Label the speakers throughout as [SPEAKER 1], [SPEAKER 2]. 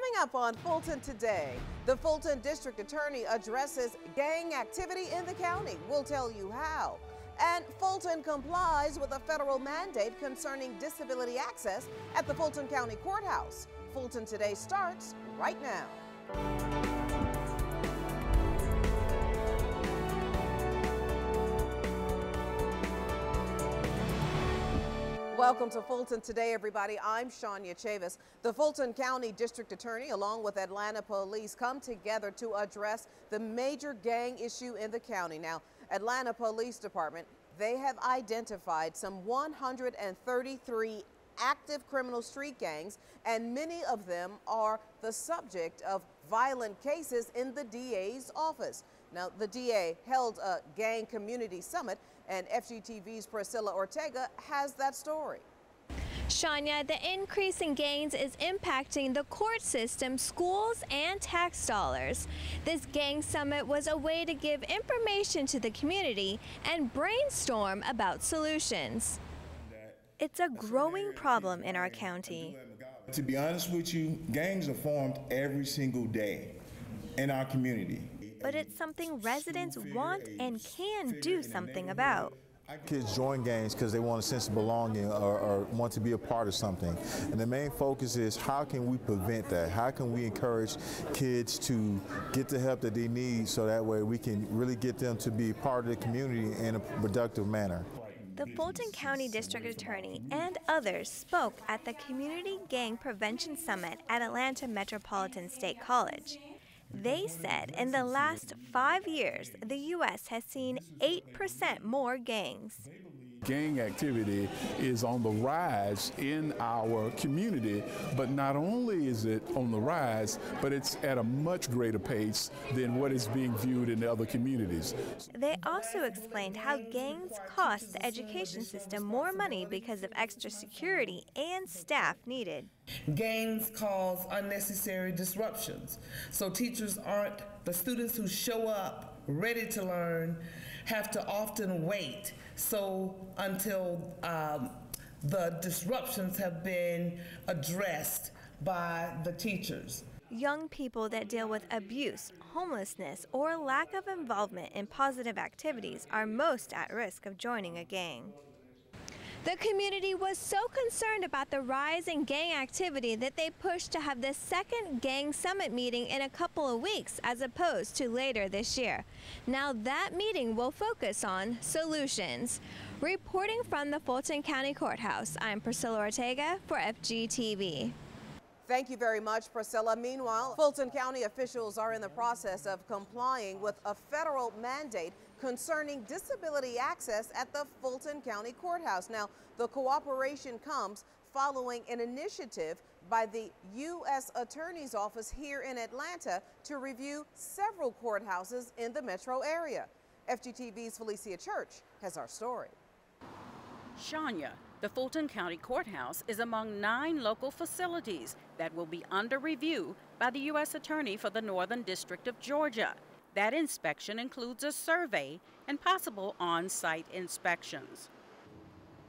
[SPEAKER 1] Coming up on Fulton Today, the Fulton District Attorney addresses gang activity in the county. We'll tell you how. And Fulton complies with a federal mandate concerning disability access at the Fulton County Courthouse. Fulton Today starts right now. Welcome to Fulton Today, everybody. I'm Shania Chavis. The Fulton County District Attorney, along with Atlanta Police, come together to address the major gang issue in the county. Now, Atlanta Police Department, they have identified some 133 active criminal street gangs, and many of them are the subject of violent cases in the DA's office. Now, the DA held a gang community summit, and FGTV's Priscilla Ortega has that story.
[SPEAKER 2] Shania, the increase in gangs is impacting the court system, schools, and tax dollars. This gang summit was a way to give information to the community and brainstorm about solutions. It's a growing problem in our county.
[SPEAKER 3] To be honest with you, gangs are formed every single day in our community.
[SPEAKER 2] But it's something residents want and can do something about.
[SPEAKER 4] Kids join gangs because they want a sense of belonging or want to be a part of something. And the main focus is how can we prevent that? How can we encourage kids to get the help that they need so that way we can really get them to be part of the community in a productive manner.
[SPEAKER 2] The Fulton County District Attorney and others spoke at the Community Gang Prevention Summit at Atlanta Metropolitan State College. They said in the last 5 years, the U.S. has seen 8% more gangs.
[SPEAKER 5] Gang activity is on the rise in our community, but not only is it on the rise, but it's at a much greater pace than what is being viewed in the other communities.
[SPEAKER 2] They also explained how gangs cost the education system more money because of extra security and staff needed.
[SPEAKER 6] Gangs cause unnecessary disruptions, so teachers aren't, the students who show up ready to learn have to often wait until the disruptions have been addressed by the teachers.
[SPEAKER 2] Young people that deal with abuse, homelessness, or lack of involvement in positive activities are most at risk of joining a gang. The community was so concerned about the rise in gang activity that they pushed to have the second gang summit meeting in a couple of weeks as opposed to later this year. Now that meeting will focus on solutions. Reporting from the Fulton County Courthouse, I'm Priscilla Ortega for FGTV.
[SPEAKER 1] Thank you very much, Priscilla. Meanwhile, Fulton County officials are in the process of complying with a federal mandate concerning disability access at the Fulton County Courthouse. Now, the cooperation comes following an initiative by the U.S. Attorney's Office here in Atlanta to review several courthouses in the metro area. FGTV's Felicia Church has our story.
[SPEAKER 7] Shania, the Fulton County Courthouse is among 9 local facilities that will be under review by the U.S. Attorney for the Northern District of Georgia. That inspection includes a survey and possible on-site inspections.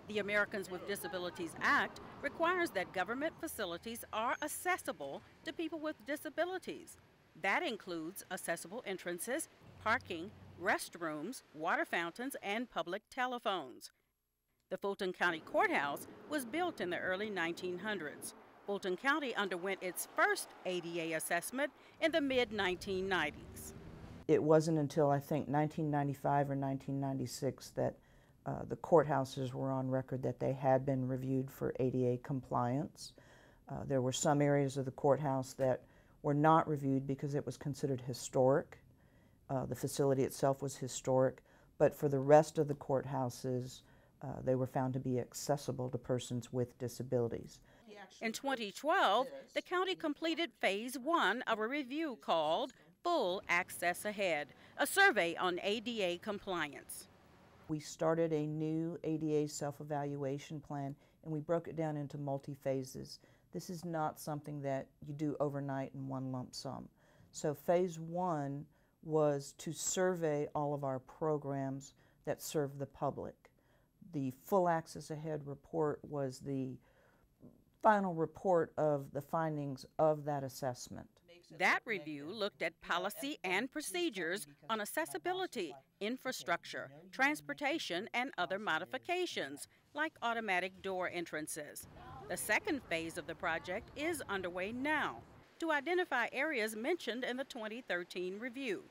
[SPEAKER 7] The Americans with Disabilities Act requires that government facilities are accessible to people with disabilities. That includes accessible entrances, parking, restrooms, water fountains, and public telephones. The Fulton County Courthouse was built in the early 1900s. Fulton County underwent its first ADA assessment in the mid-1990s.
[SPEAKER 8] It wasn't until I think 1995 or 1996 that the courthouses were on record that they had been reviewed for ADA compliance. There were some areas of the courthouse that were not reviewed because it was considered historic. The facility itself was historic, but for the rest of the courthouses, they were found to be accessible to persons with disabilities.
[SPEAKER 7] In 2012, the county completed phase 1 of a review called Full Access Ahead, a survey on ADA compliance.
[SPEAKER 8] We started a new ADA self-evaluation plan, and we broke it down into multi-phases. This is not something that you do overnight in one lump sum. So phase 1 was to survey all of our programs that serve the public. The Full Access Ahead report was the final report of the findings of that assessment.
[SPEAKER 7] That review looked at policy and procedures on accessibility, infrastructure, transportation, and other modifications, like automatic door entrances. The second phase of the project is underway now to identify areas mentioned in the 2013 review.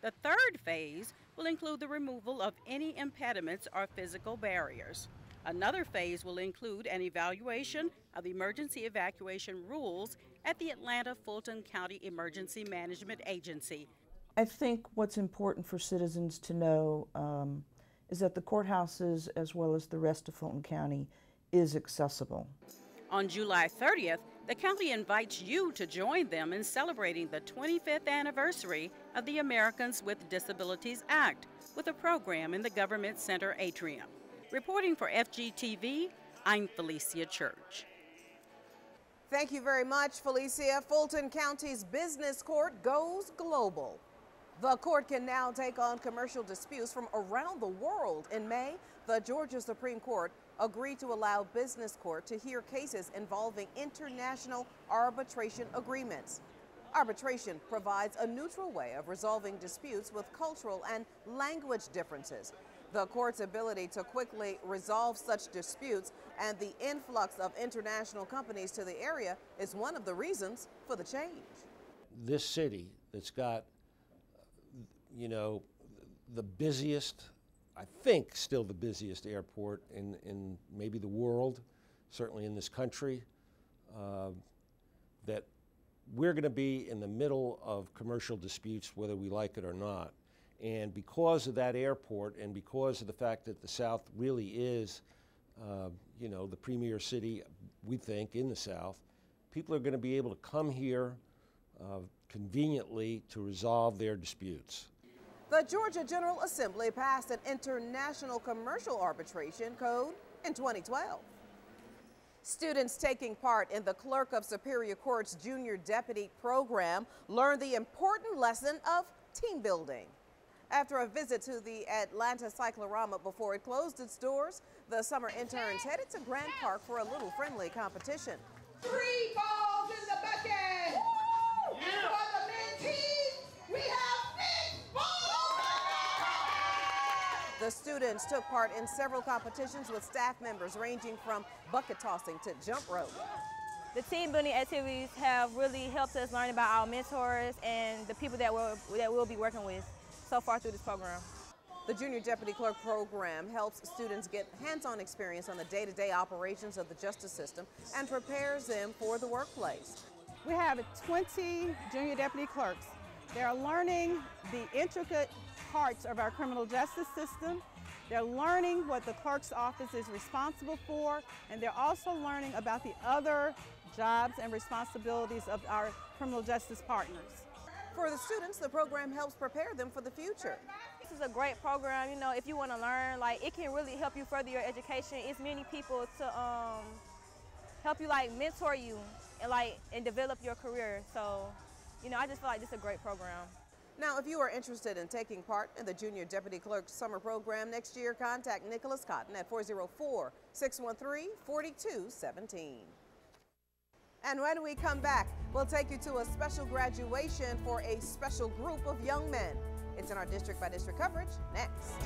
[SPEAKER 7] The third phase will include the removal of any impediments or physical barriers. Another phase will include an evaluation of emergency evacuation rules at the Atlanta Fulton County Emergency Management Agency.
[SPEAKER 8] I think what's important for citizens to know is that the courthouses, as well as the rest of Fulton County, is accessible.
[SPEAKER 7] On July 30th, the county invites you to join them in celebrating the 25th anniversary of the Americans with Disabilities Act with a program in the Government Center atrium. Reporting for FGTV, I'm Felicia Church.
[SPEAKER 1] Thank you very much, Felicia. Fulton County's business court goes global. The court can now take on commercial disputes from around the world. In May, the Georgia Supreme Court agreed to allow business court to hear cases involving international arbitration agreements. Arbitration provides a neutral way of resolving disputes with cultural and language differences. The court's ability to quickly resolve such disputes and the influx of international companies to the area is one of the reasons for the change.
[SPEAKER 9] This city that's got, you know, the busiest, I think still the busiest airport in maybe the world, certainly in this country, that we're going to be in the middle of commercial disputes whether we like it or not. And because of that airport and because of the fact that the South really is, you know, the premier city, we think, in the South, people are going to be able to come here conveniently to resolve their disputes.
[SPEAKER 1] The Georgia General Assembly passed an international commercial arbitration code in 2012. Students taking part in the Clerk of Superior Court's Junior Deputy program learned the important lesson of team building. After a visit to the Atlanta Cyclorama before it closed its doors, the summer interns headed to Grant Park for a little friendly competition.
[SPEAKER 10] 3 balls in the bucket! Woo! And for the men team, we have 6 balls!
[SPEAKER 1] The students took part in several competitions with staff members ranging from bucket tossing to jump rope.
[SPEAKER 11] The team building activities have really helped us learn about our mentors and the people that we'll be working with so far through this program.
[SPEAKER 1] The Junior Deputy Clerk program helps students get hands-on experience on the day-to-day operations of the justice system and prepares them for the workplace.
[SPEAKER 12] We have 20 Junior Deputy Clerks. They're learning the intricate parts of our criminal justice system. They're learning what the clerk's office is responsible for, and they're also learning about the other jobs and responsibilities of our criminal justice partners.
[SPEAKER 1] For the students, the program helps prepare them for the future.
[SPEAKER 11] This is a great program. You know, if you want to learn, like, it can really help you further your education. It's many people to help you, like, mentor you and develop your career. So, you know, I just feel like this is a great program.
[SPEAKER 1] Now, if you are interested in taking part in the Junior Deputy Clerk Summer Program next year, contact Nicholas Cotton at 404-613-4217. And when we come back, we'll take you to a special graduation for a special group of young men. It's in our district by district coverage next.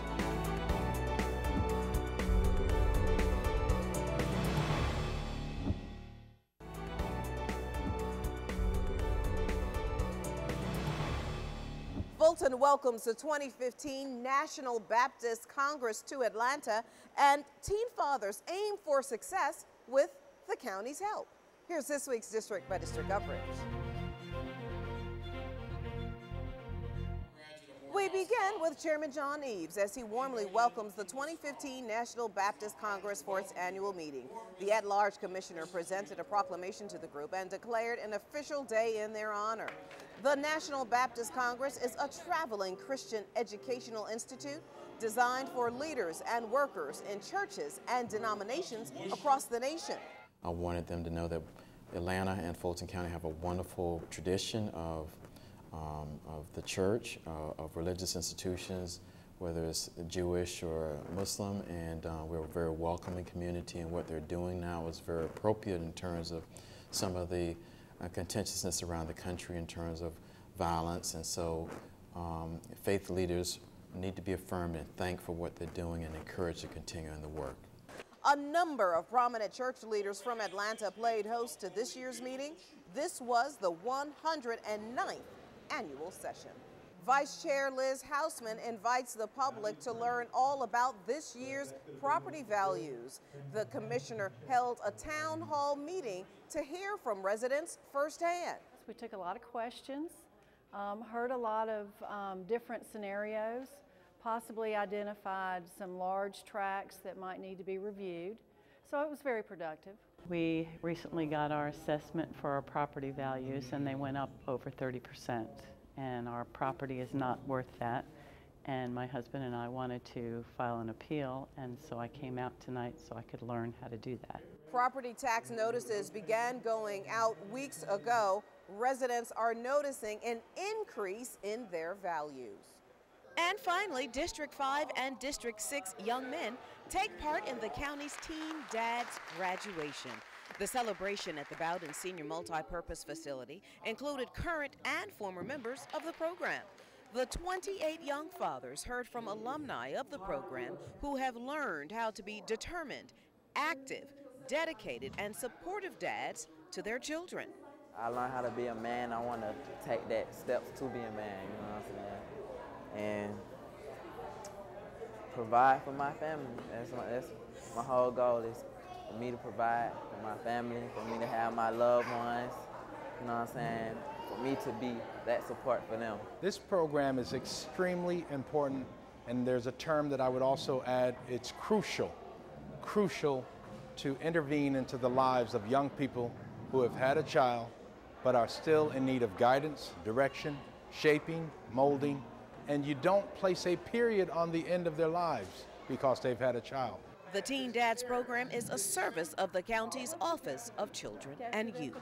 [SPEAKER 1] Fulton welcomes the 2015 National Baptist Congress to Atlanta, and teen fathers aim for success with the county's help. Here's this week's district by district coverage. We begin with Chairman John Eves as he warmly welcomes the 2015 National Baptist Congress for its annual meeting. The at-large commissioner presented a proclamation to the group and declared an official day in their honor. The National Baptist Congress is a traveling Christian educational institute designed for leaders and workers in churches and denominations across the nation.
[SPEAKER 13] I wanted them to know that Atlanta and Fulton County have a wonderful tradition of the church, of religious institutions whether it's Jewish or Muslim, and we're a very welcoming community, and what they're doing now is very appropriate in terms of some of the contentiousness around the country in terms of violence. And so faith leaders need to be affirmed and thanked for what they're doing and encouraged to continue in the work.
[SPEAKER 1] A number of prominent church leaders from Atlanta played host to this year's meeting. This was the 109th annual session. Vice Chair Liz Hausman invites the public to learn all about this year's property values. The commissioner held a town hall meeting to hear from residents firsthand.
[SPEAKER 14] We took a lot of questions, heard a lot of different scenarios, possibly identified some large tracts that might need to be reviewed. So it was very productive.
[SPEAKER 15] We recently got our assessment for our property values, and they went up over 30%. And our property is not worth that. And my husband and I wanted to file an appeal, and so I came out tonight so I could learn how to do that.
[SPEAKER 1] Property tax notices began going out weeks ago. Residents are noticing an increase in their values. And finally, District 5 and District 6 young men take part in the county's Teen Dads graduation. The celebration at the Bowden Senior Multi-Purpose Facility included current and former members of the program. The 28 young fathers heard from alumni of the program who have learned how to be determined, active, dedicated, and supportive dads to their children.
[SPEAKER 16] I learned how to be a man. I want to take that steps to be a man, you know what I'm saying? And provide for my family. That's my whole goal, is for me to provide for my family, for me to have my loved ones, you know what I'm saying? For me to be that support for them.
[SPEAKER 17] This program is extremely important, and there's a term that I would also add, it's crucial to intervene into the lives of young people who have had a child but are still in need of guidance, direction, shaping, molding, and you don't place a period on the end of their lives because they've had a child.
[SPEAKER 1] The Teen Dads program is a service of the county's Office of Children and Youth.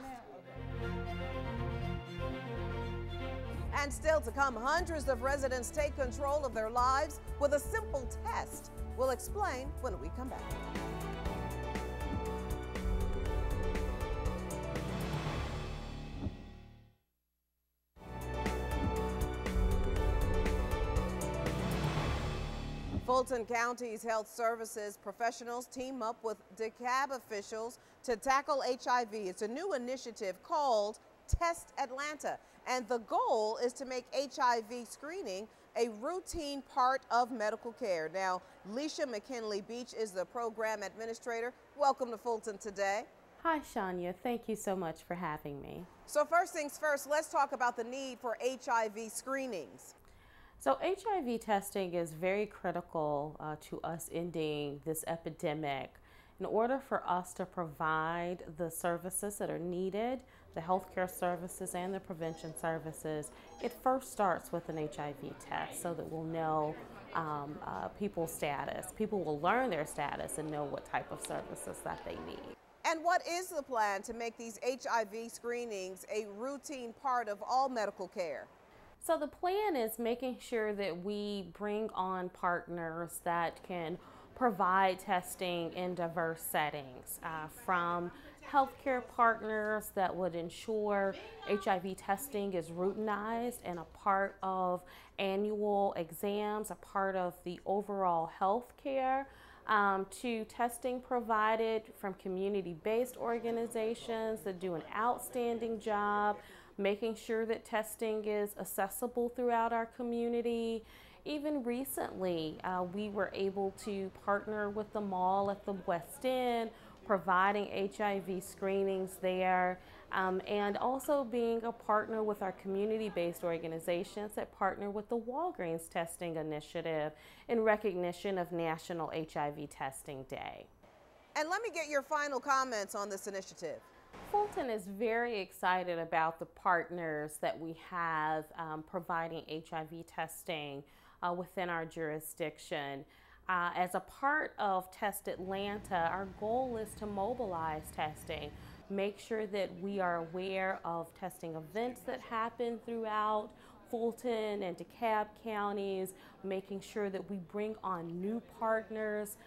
[SPEAKER 1] And still to come, hundreds of residents take control of their lives with a simple test. We'll explain when we come back. Fulton County's health services professionals team up with DeKalb officials to tackle HIV. It's a new initiative called Test Atlanta, and the goal is to make HIV screening a routine part of medical care. Now, Leisha McKinley Beach is the program administrator. Welcome to Fulton today.
[SPEAKER 18] Hi, Shania. Thank you so much for having me.
[SPEAKER 1] So first things first, let's talk about the need for HIV screenings.
[SPEAKER 18] So HIV testing is very critical to us ending this epidemic. In order for us to provide the services that are needed, the healthcare services and the prevention services, it first starts with an HIV test so that we'll know people's status. People will learn their status and know what type of services that they need.
[SPEAKER 1] And what is the plan to make these HIV screenings a routine part of all medical care?
[SPEAKER 18] So the plan is making sure that we bring on partners that can provide testing in diverse settings, from healthcare partners that would ensure HIV testing is routinized and a part of annual exams, a part of the overall health care, to testing provided from community-based organizations that do an outstanding job, making sure that testing is accessible throughout our community. Even recently, we were able to partner with the mall at the West End, providing HIV screenings there, and also being a partner with our community-based organizations that partner with the Walgreens Testing Initiative in recognition of National HIV Testing Day.
[SPEAKER 1] And let me get your final comments on this initiative.
[SPEAKER 18] Fulton is very excited about the partners that we have providing HIV testing within our jurisdiction. As a part of Test Atlanta, our goal is to mobilize testing, make sure that we are aware of testing events that happen throughout Fulton and DeKalb counties, making sure that we bring on new partners,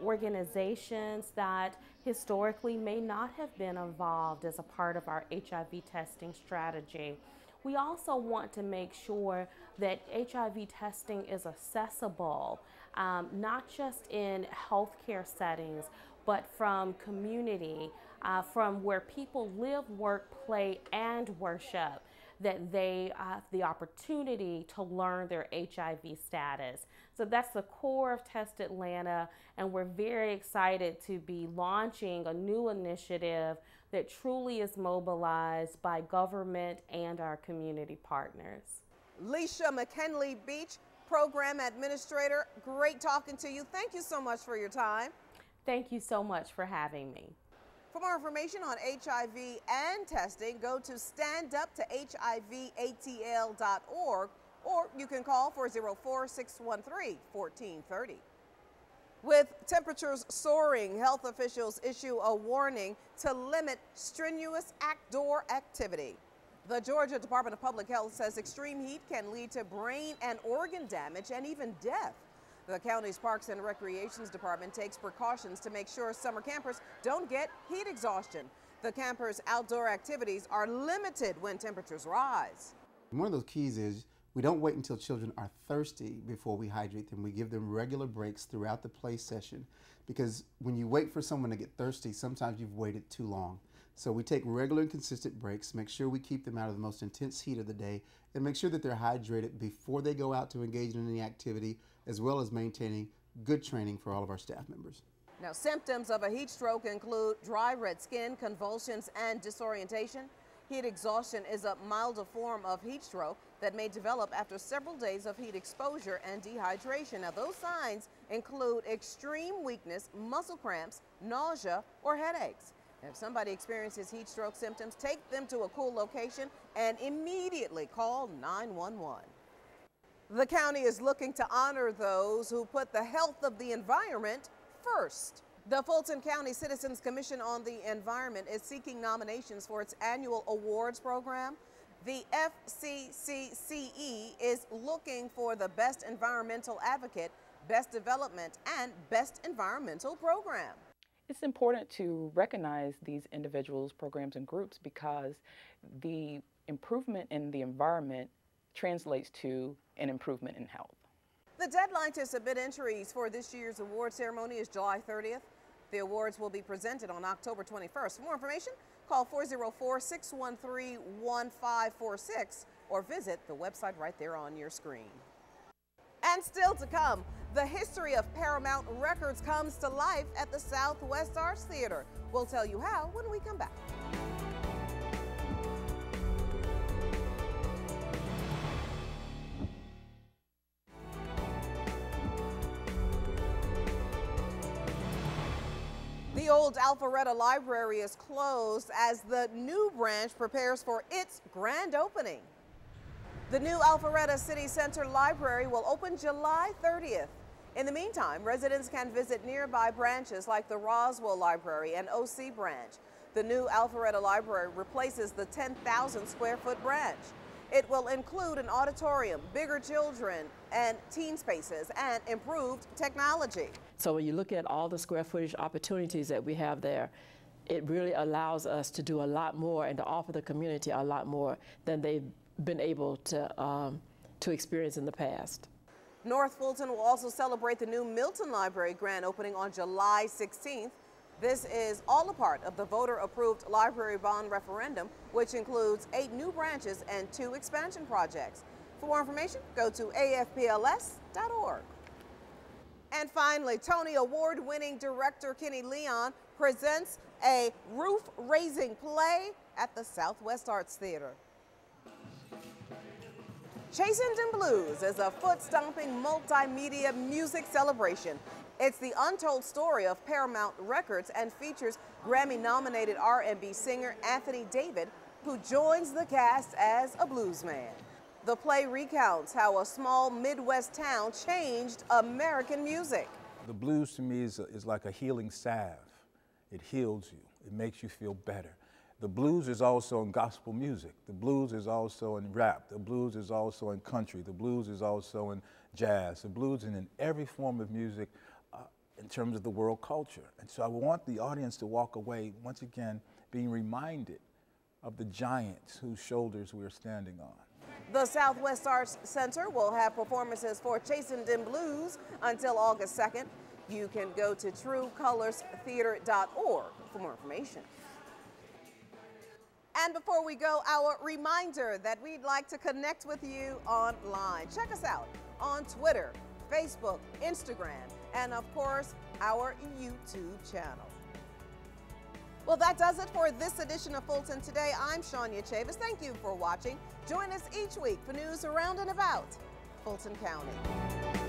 [SPEAKER 18] organizations that historically may not have been involved as a part of our HIV testing strategy. We also want to make sure that HIV testing is accessible, not just in healthcare settings, but from community, from where people live, work, play, and worship, that they have the opportunity to learn their HIV status. So that's the core of Test Atlanta, and we're very excited to be launching a new initiative that truly is mobilized by government and our community partners.
[SPEAKER 1] Leisha McKinley Beach, Program Administrator, great talking to you. Thank you so much for your time.
[SPEAKER 18] Thank you so much for having me.
[SPEAKER 1] For more information on HIV and testing, go to standuptohivatl.org, or you can call 404-613-1430. With temperatures soaring, health officials issue a warning to limit strenuous outdoor activity. The Georgia Department of Public Health says extreme heat can lead to brain and organ damage and even death. The county's Parks and Recreations Department takes precautions to make sure summer campers don't get heat exhaustion. The campers' outdoor activities are limited when temperatures rise.
[SPEAKER 19] One of those keys is we don't wait until children are thirsty before we hydrate them. We give them regular breaks throughout the play session, because when you wait for someone to get thirsty, sometimes you've waited too long. So we take regular and consistent breaks, make sure we keep them out of the most intense heat of the day, and make sure that they're hydrated before they go out to engage in any activity, as well as maintaining good training for all of our staff members.
[SPEAKER 1] Now, symptoms of a heat stroke include dry red skin, convulsions, and disorientation. Heat exhaustion is a milder form of heat stroke that may develop after several days of heat exposure and dehydration. Now, those signs include extreme weakness, muscle cramps, nausea, or headaches. If somebody experiences heat stroke symptoms, take them to a cool location and immediately call 911. The county is looking to honor those who put the health of the environment first. The Fulton County Citizens Commission on the Environment is seeking nominations for its annual awards program. The FCCCE is looking for the Best Environmental Advocate, Best Development, and Best Environmental Program.
[SPEAKER 20] It's important to recognize these individuals, programs, and groups because the improvement in the environment translates to an improvement in health.
[SPEAKER 1] The deadline to submit entries for this year's award ceremony is July 30th. The awards will be presented on October 21st. For more information, call 404-613-1546 or visit the website right there on your screen. And still to come, the history of Paramount Records comes to life at the Southwest Arts Theater. We'll tell you how when we come back. The old Alpharetta Library is closed as the new branch prepares for its grand opening. The new Alpharetta City Center Library will open July 30th. In the meantime, residents can visit nearby branches like the Roswell Library and OC branch. The new Alpharetta Library replaces the 10,000 square foot branch. It will include an auditorium, bigger children and teen spaces, and improved technology.
[SPEAKER 21] So when you look at all the square footage opportunities that we have there, it really allows us to do a lot more and to offer the community a lot more than they've been able to experience in the past.
[SPEAKER 1] North Fulton will also celebrate the new Milton Library grand opening on July 16th. This is all a part of the voter-approved library bond referendum, which includes 8 new branches and 2 expansion projects. For more information, go to afpls.org. And finally, Tony Award-winning director Kenny Leon presents a roof-raising play at the Southwest Arts Theater. Chastened in Blues is a foot-stomping multimedia music celebration. It's the untold story of Paramount Records and features Grammy-nominated R&B singer Anthony David, who joins the cast as a bluesman. The play recounts how a small Midwest town changed American music.
[SPEAKER 22] The blues to me is like a healing salve. It heals you. It makes you feel better.
[SPEAKER 3] The blues is also in gospel music. The blues is also in rap. The blues is also in country. The blues is also in jazz. The blues is in every form of music in terms of the world culture. And so I want the audience to walk away, once again, being reminded of the giants whose shoulders we are standing on.
[SPEAKER 1] The Southwest Arts Center will have performances for Chastened in Blues until August 2nd. You can go to truecolorstheater.org for more information. And before we go, our reminder that we'd like to connect with you online. Check us out on Twitter, Facebook, Instagram, and of course, our YouTube channel. Well, that does it for this edition of Fulton Today. I'm Shania Chavis. Thank you for watching. Join us each week for news around and about Fulton County.